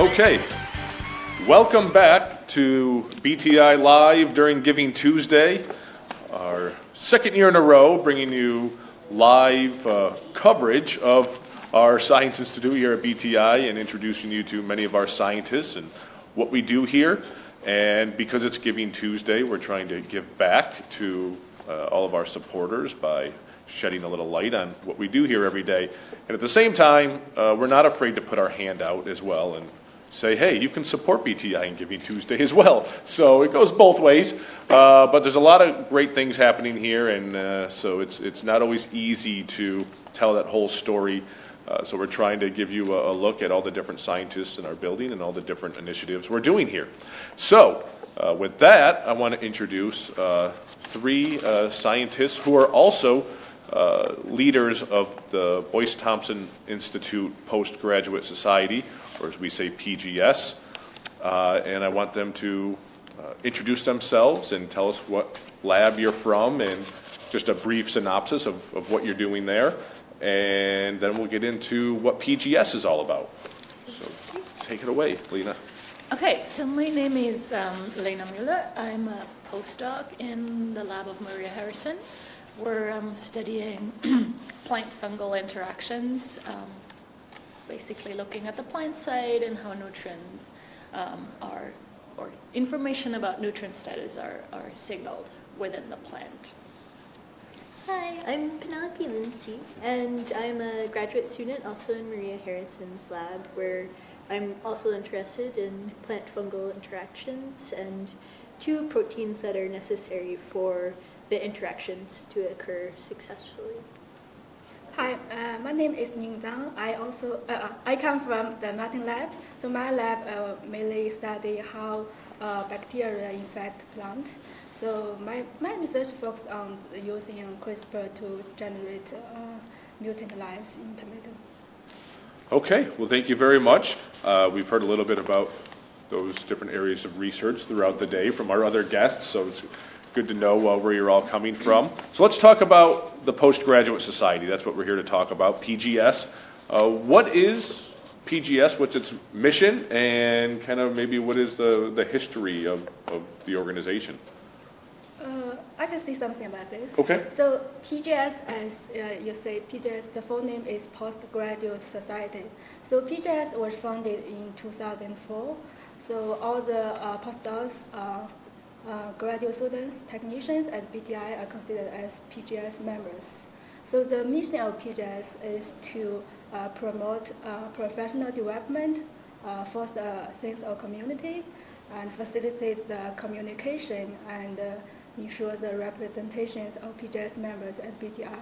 Okay, welcome back to BTI Live during Giving Tuesday, our second year in a row bringing you live coverage of our Science Institute here at BTI and introducing you to many of our scientists and what we do here. And because it's Giving Tuesday, we're trying to give back to all of our supporters by shedding a little light on what we do here every day. And at the same time, we're not afraid to put our hand out as well and say, hey, you can support BTI in Giving Tuesday as well. So it goes both ways. But there's a lot of great things happening here, and so it's not always easy to tell that whole story. So we're trying to give you a look at all the different scientists in our building and all the different initiatives we're doing here. So with that, I want to introduce three scientists who are also leaders of the Boyce Thompson Institute Postgraduate Society, or as we say, PGS. And I want them to introduce themselves and tell us what lab you're from and just a brief synopsis of what you're doing there. And then we'll get into what PGS is all about. So take it away, Lena. Okay, so my name is Lena Müller. I'm a postdoc in the lab of Maria Harrison. We're studying plant-fungal interactions, basically looking at the plant side and how nutrients or information about nutrient status are signaled within the plant. Hi, I'm Penelope Lindsay, and I'm a graduate student also in Maria Harrison's lab, where I'm also interested in plant-fungal interactions and two proteins that are necessary for the interactions to occur successfully. Hi, my name is Ning Zhang. I come from the Martin lab. So my lab mainly study how bacteria infect plant. So my research focuses on using CRISPR to generate mutant lives in tomato. Okay, well, thank you very much. We've heard a little bit about those different areas of research throughout the day from our other guests, so it's good to know where you're all coming from. So let's talk about the Postgraduate Society. That's what we're here to talk about, PGS. What is PGS? What's its mission? And kind of maybe what is the history of the organization? I can say something about this. Okay. So PGS, as you say, PGS, the full name is Postgraduate Society. So PGS was founded in 2004. So all the postdocs, graduate students, technicians at BTI are considered as PGS members. So the mission of PGS is to promote professional development, foster a sense of community, and facilitate the communication and ensure the representations of PGS members at BTI.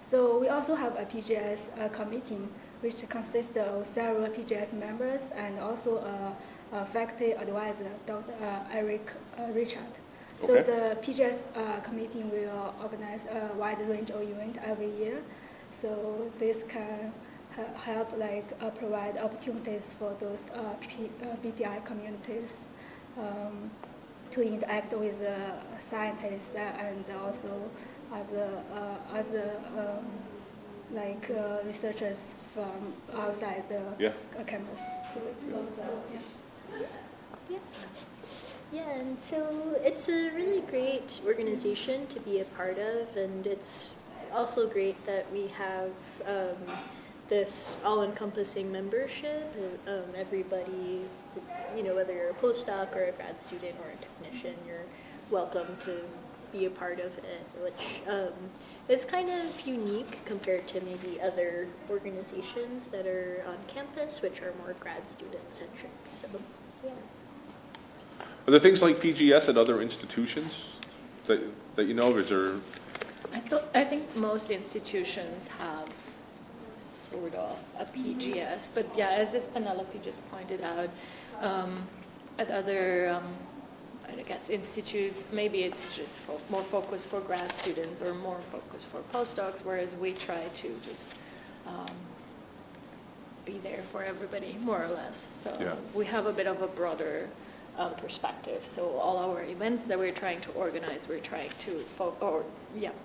So we also have a PGS committee, which consists of several PGS members and also a faculty advisor, Dr. Eric Richard. Okay. So the PGS committee will organize a wide range of events every year. So this can help provide opportunities for those BTI communities to interact with the scientists and also other researchers from outside the campus. Yeah, and so it's a really great organization to be a part of, and it's also great that we have this all-encompassing membership. Everybody, whether you're a postdoc or a grad student or a technician, you're welcome to be a part of it, which is kind of unique compared to maybe other organizations that are on campus, which are more grad student-centric. So, yeah. Are there things like PGS at other institutions that you know of? Is there? I think most institutions have sort of a PGS, but yeah, as just Penelope just pointed out, at other, I guess, institutes, maybe it's just more focused for grad students or more focused for postdocs, whereas we try to just be there for everybody, more or less. So yeah. We have a bit of a broader perspective. So all our events that we're trying to organize, we're trying to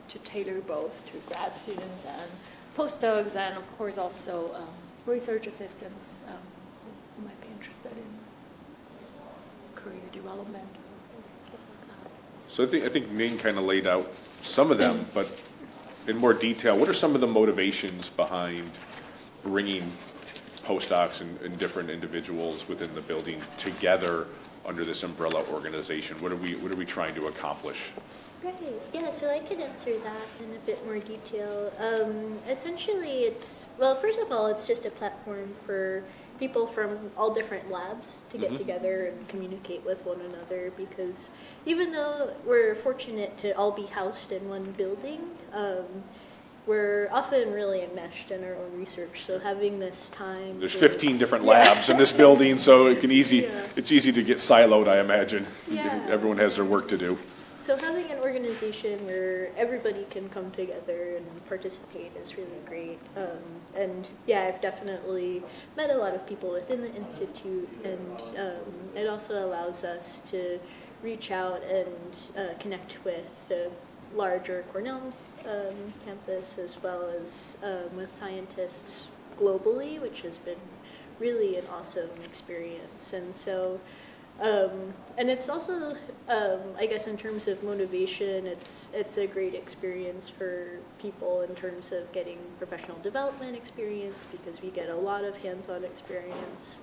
to tailor both to grad students and postdocs, and of course also research assistants who might be interested career development or stuff like that. So I think Ning kind of laid out some of them, but in more detail, what are some of the motivations behind bringing postdocs and different individuals within the building together under this umbrella organization? What are we trying to accomplish? Right, yeah, so I could answer that in a bit more detail. Essentially, well, first of all, it's just a platform for people from all different labs to get together and communicate with one another, because even though we're fortunate to all be housed in one building, we're often really enmeshed in our own research, so having this time... There's 15 different labs in this building, so it's easy to get siloed, I imagine. Yeah. Everyone has their work to do. So having an organization where everybody can come together and participate is really great. And yeah, I've definitely met a lot of people within the Institute, and it also allows us to reach out and connect with the larger Cornell campus, as well as with scientists globally, which has been really an awesome experience. And so and it's also, I guess in terms of motivation, it's a great experience for people in terms of getting professional development experience, because we get a lot of hands-on experience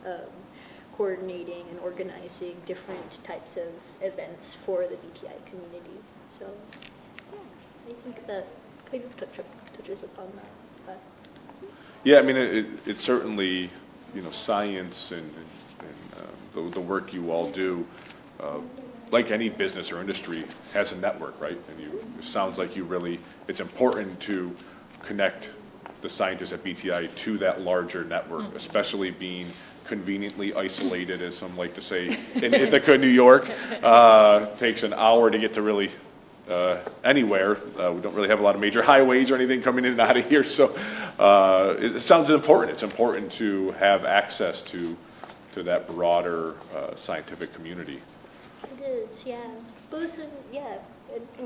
coordinating and organizing different types of events for the BTI community. So yeah, I think that kind of touches upon that. But. Yeah, I mean, it certainly, science and the work you all do, like any business or industry, has a network, right? And it sounds like it's important to connect the scientists at BTI to that larger network, especially being conveniently isolated, as some like to say, in Ithaca, New York. Takes an hour to get to really anywhere. We don't really have a lot of major highways or anything coming in and out of here, so it sounds important. It's important to have access to that broader scientific community. It is, yeah. Both, yeah.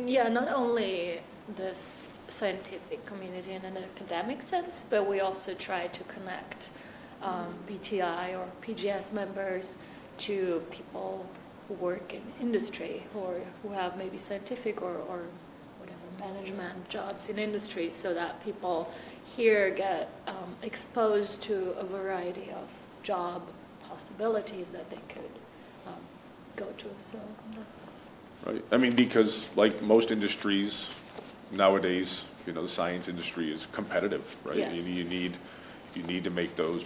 Yeah, not only this scientific community in an academic sense, but we also try to connect BTI or PGS members to people who work in industry, or who have maybe scientific or whatever management jobs in industry, so that people here get exposed to a variety of job possibilities that they could go to. So that's Right. I mean, because like most industries nowadays, the science industry is competitive, right? Yes. You need to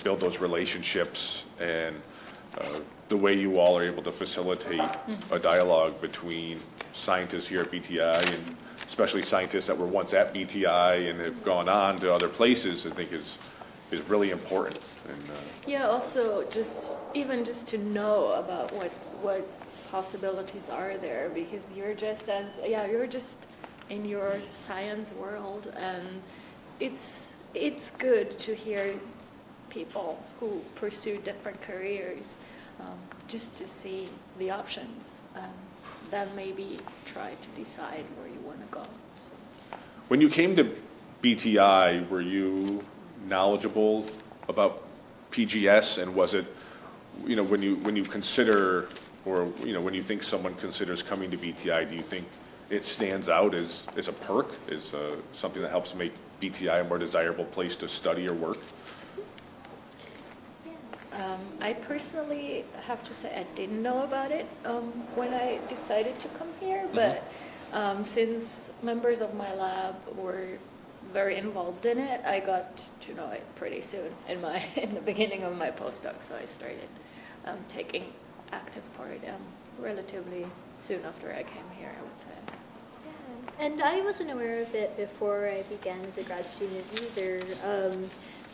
build those relationships, and the way you all are able to facilitate a dialogue between scientists here at BTI, and especially scientists that were once at BTI and have gone on to other places, I think is really important. And yeah. Also, just to know about what possibilities are there, because you're just in your science world, and it's good to hear people who pursue different careers, just to see the options, and then maybe try to decide where you want to go. So. when you came to BTI, were you knowledgeable about PGS, and was it, when you consider, or when you think someone considers coming to BTI, do you think it stands out as a perk, as something that helps make BTI a more desirable place to study or work? I personally have to say I didn't know about it when I decided to come here, but since members of my lab were very involved in it, I got to know it pretty soon in the beginning of my postdoc. So I started taking active part relatively soon after I came here, I would say. Yeah. And I wasn't aware of it before I began as a grad student either,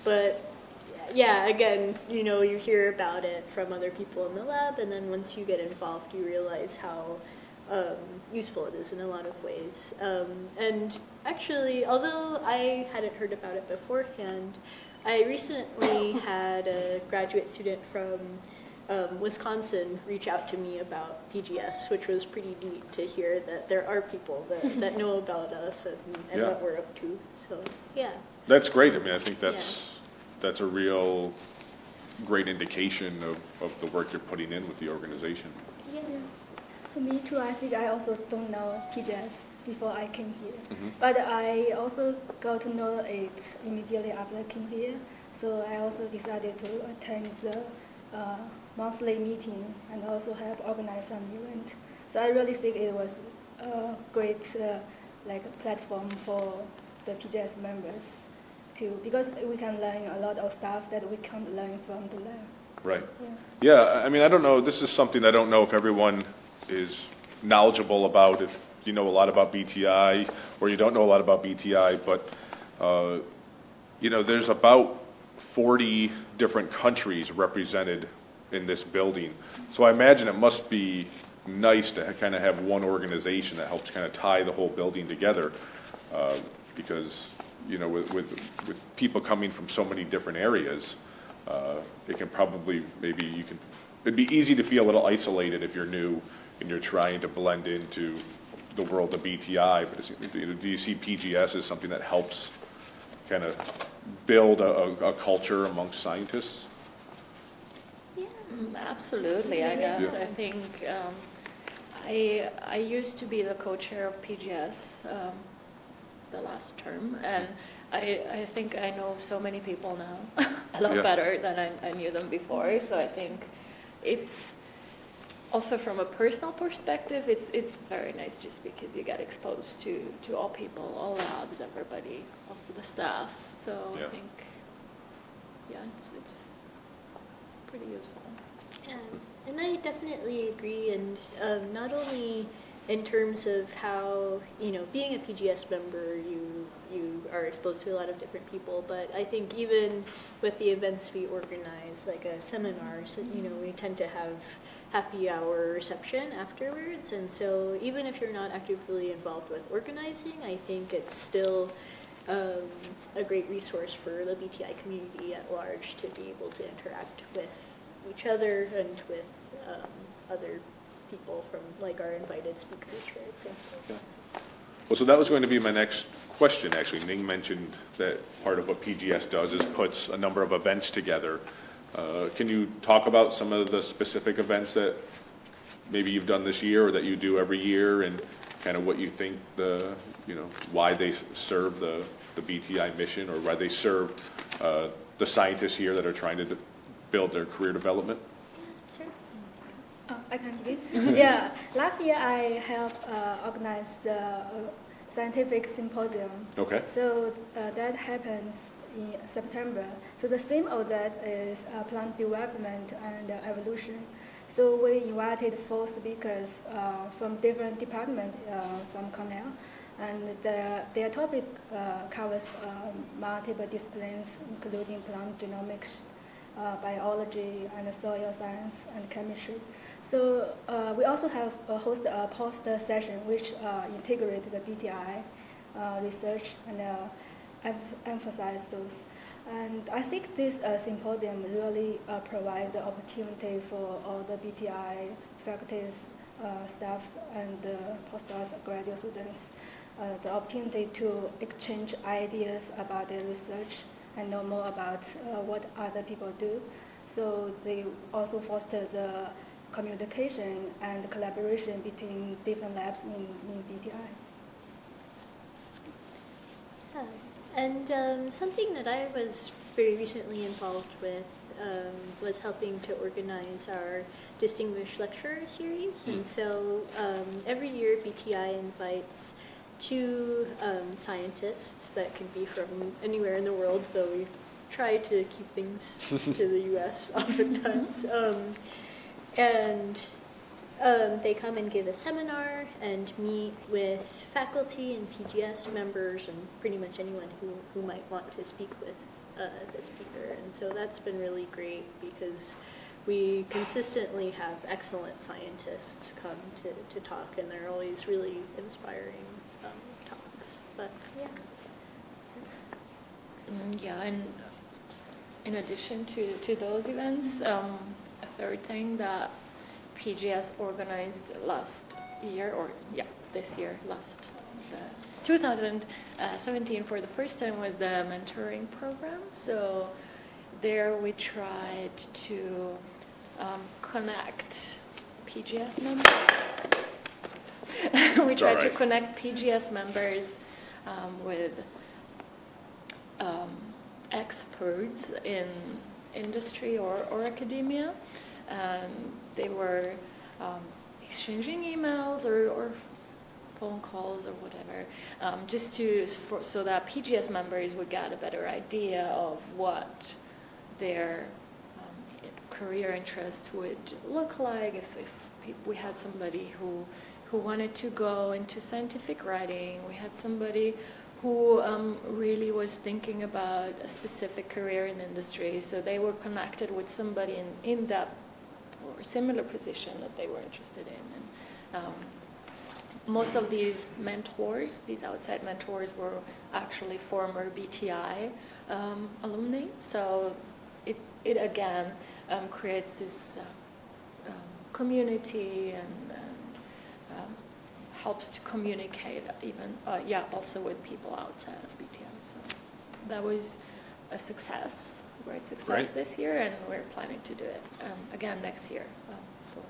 but yeah, again, you hear about it from other people in the lab, and then once you get involved, you realize how useful it is in a lot of ways. And actually, although I hadn't heard about it beforehand, I recently had a graduate student from Wisconsin reach out to me about PGS, which was pretty neat to hear that there are people that know about us and what we're up to. So, yeah. That's great. I mean, I think that's a real great indication of the work you're putting in with the organization. Yeah. So me too, I think I also don't know PGS before I came here. Mm-hmm. But I also got to know it immediately after I came here. So I also decided to attend the monthly meeting and also help organize some event. So I really think it was a great platform for the PGS members too, because we can learn a lot of stuff that we can't learn from the lab. Right. Yeah. Yeah, I mean, I don't know, this is something I don't know if everyone is knowledgeable about, if you know a lot about BTI, or you don't know a lot about BTI, but, there's about 40 different countries represented in this building. So I imagine it must be nice to kind of have one organization that helps kind of tie the whole building together, because, with people coming from so many different areas, it can probably, it'd be easy to feel a little isolated if you're new and you're trying to blend into the world of BTI, but do you see PGS as something that helps kind of build a culture amongst scientists? Yeah. Absolutely, I guess. Yeah. I think I used to be the co-chair of PGS the last term, and I think I know so many people now a lot Yeah. better than I knew them before. So I think it's also from a personal perspective, it's very nice just because you get exposed to all people, all labs, everybody, also the staff. So Yeah. I think, it's pretty useful. And I definitely agree, and not only in terms of how, being a PGS member, you are exposed to a lot of different people, but I think even with the events we organize, like a seminar, so, we tend to have happy hour reception afterwards, and so even if you're not actively involved with organizing, I think it's still a great resource for the BTI community at large to be able to interact with each other and with other people from our invited speakers, for example. Well, so that was going to be my next question, actually. Ning mentioned that part of what PGS does is puts a number of events together. Can you talk about some of the specific events that maybe you've done this year or that you do every year, and kind of what you think why they serve the BTI mission, or why they serve the scientists here that are trying to build their career development? Sure. Oh, I can begin. Yeah, last year I helped organize the scientific symposium. Okay. So that happens in September. So the theme of that is plant development and evolution. So we invited 4 speakers from different departments from Cornell, and their topic covers multiple disciplines, including plant genomics, biology, and soil science, and chemistry. So we also have host a poster session which integrate the BTI research and emphasize those. And I think this symposium really provides the opportunity for all the BTI faculties, staffs, and postdocs, graduate students, the opportunity to exchange ideas about their research and know more about what other people do. So they also foster the communication and collaboration between different labs in BTI. Yeah. And something that I was very recently involved with was helping to organize our Distinguished Lecturer Series. And so every year BTI invites 2 scientists that can be from anywhere in the world, though we try to keep things to the U.S. oftentimes. And they come and give a seminar and meet with faculty and PGS members and pretty much anyone who might want to speak with the speaker. And so that's been really great because we consistently have excellent scientists come to talk, and they're always really inspiring talks. But yeah. Yeah, and in addition to those events, a third thing that PGS organized this year, 2017 for the first time, was the mentoring program. So there we tried to connect PGS members. We tried to right. connect PGS members with experts in industry or academia. And they were exchanging emails or phone calls or whatever, just so that PGS members would get a better idea of what their career interests would look like if we had somebody who wanted to go into scientific writing. We had somebody who really was thinking about a specific career in industry, so they were connected with somebody in that or similar position that they were interested in. And most of these mentors, these outside mentors, were actually former BTI alumni, so it again creates this community and helps to communicate even, also with people outside of BTI. So that was a success, great success Great. this year, and we're planning to do it again next year for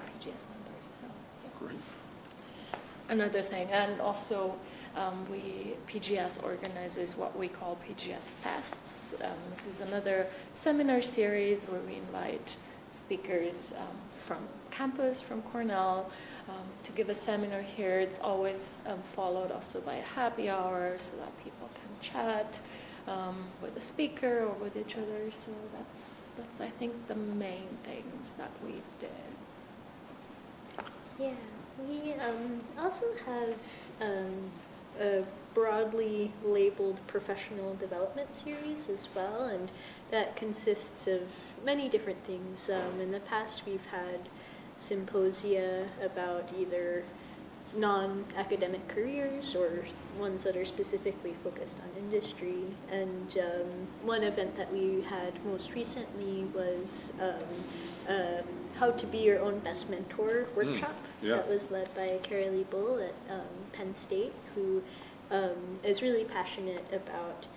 PGS members. So, yeah. Great. Another thing, and also PGS organizes what we call PGS Fests. This is another seminar series where we invite speakers from campus, from Cornell, to give a seminar here. It's always followed also by a happy hour so that people can chat with the speaker or with each other. So that's I think the main things that we did. Yeah, we also have a broadly labeled professional development series as well, and that consists of many different things. In the past, we've had symposia about either non-academic careers or ones that are specifically focused on industry. And one event that we had most recently was how to be your own best mentor workshop. Yeah. That was led by Carolee Bull at Penn State, who is really passionate about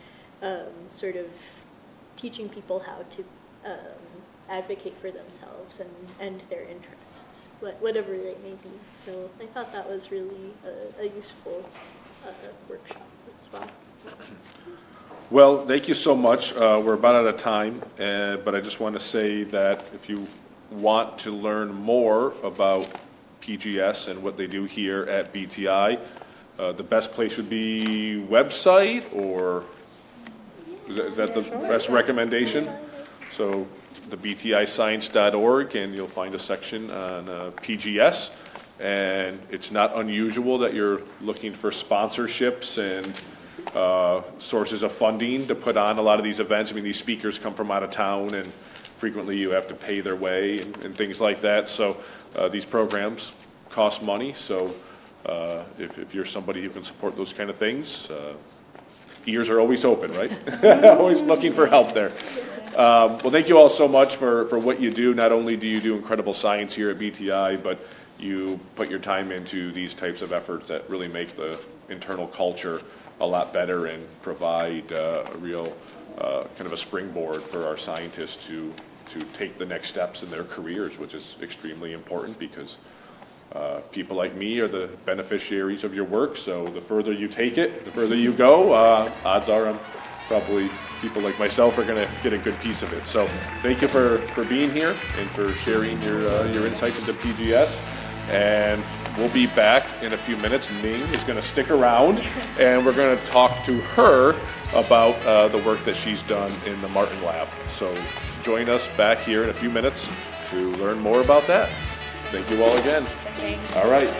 sort of teaching people how to advocate for themselves and their interests, whatever they may be. So I thought that was really a useful workshop as well. Well, thank you so much. We're about out of time, but I just want to say that if you want to learn more about PGS and what they do here at BTI, the best place would be website, or is that the best recommendation? So the btiscience.org, and you'll find a section on PGS. And it's not unusual that you're looking for sponsorships and sources of funding to put on a lot of these events. I mean, these speakers come from out of town, and frequently you have to pay their way and things like that. So these programs cost money. So if you're somebody who can support those kind of things, ears are always open, right? Always looking for help there. Well, thank you all so much for what you do. Not only do you do incredible science here at BTI, but you put your time into these types of efforts that really make the internal culture a lot better and provide a real kind of a springboard for our scientists to take the next steps in their careers, which is extremely important because people like me are the beneficiaries of your work. So the further you take it, the further you go, odds are probably people like myself are going to get a good piece of it. So thank you for being here and for sharing your insights into PGS. And we'll be back in a few minutes. Ming is going to stick around, and we're going to talk to her about the work that she's done in the Martin Lab. So join us back here in a few minutes to learn more about that. Thank you all again. Thanks. All right.